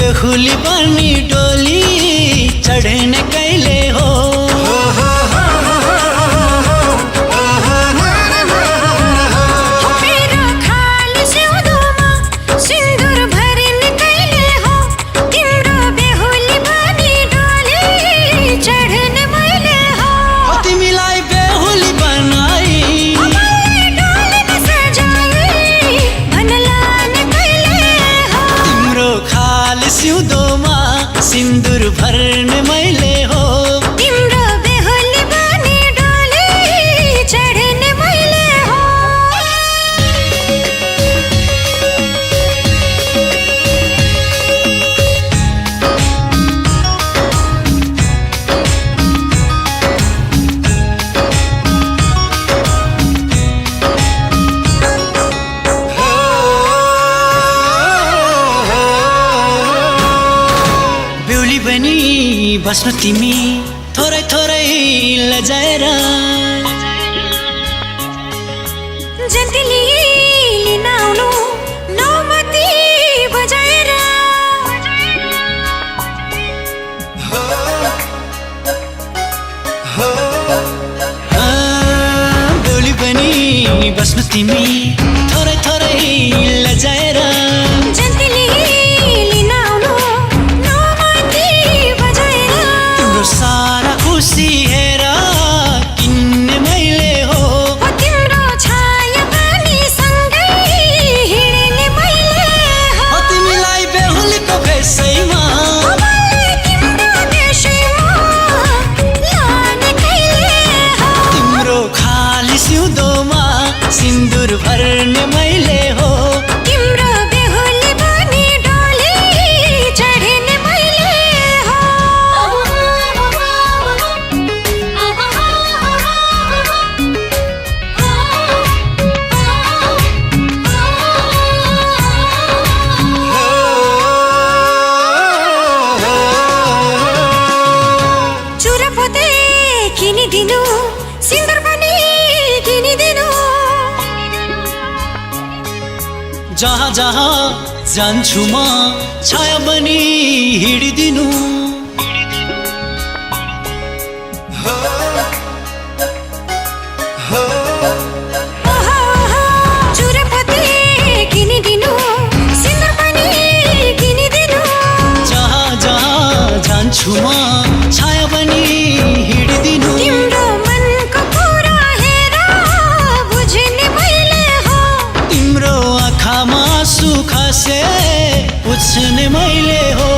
बेहुली बनी डोली चढ़ने कैले हो। सिन्दूर भर्ने मैले हो। तिम्रो बेहुली बनी डोली चढ्ने मैले हो। बस्नु तिमी थोरै थोरै लजाएर जन्तिली लिन आउनु नौमती बजाएर। बेहुली बनी बस्नु तिमी थोरै थोरै लजाएर सारा खुसी हेर किन्ने मैले हो। तिम्रो छाया पानी सँगै हिँड्ने मैले हो। तिमीलाई बेहुलीको भेषैमा तिम्रो देशैमा लाने कहिले हो। तिम्रो खाली सिउँदोमा सिन्दूर भर्ने मैले हो। तिम्रो बेहुली बनी डोली चढ्ने मैले हो। किनिदिनु सिन्दूर पनि किनिदिनु। जहाँ जहाँ जान्छु म छाया बनी हिँडिदिनु। चुरपते किनिदिनु सिन्दूर पनि किनिदिनु। जहाँ जहाँ जान्छु म छाया बनी हिँडिदिनु। तिम्रो मनको कुरा हेर बुझ्ने मैले हो। तिम्रो आँखामा सुख से पुछ्ने मैले हो।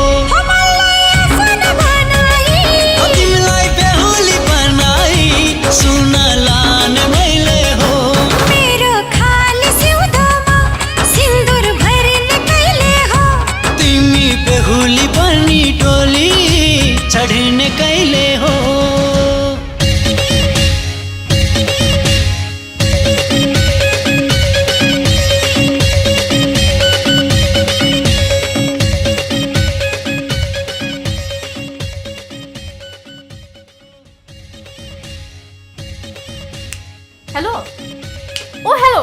तिमीलाई बेहुली बनाई सुन लाने मैले हो। मेरो खाली सिउँदोमा सिन्दूर भर्ने कहिले हो। तिमी बेहुली बनी डोली चढ्ने कहिले हो। हेलो ओ हेलो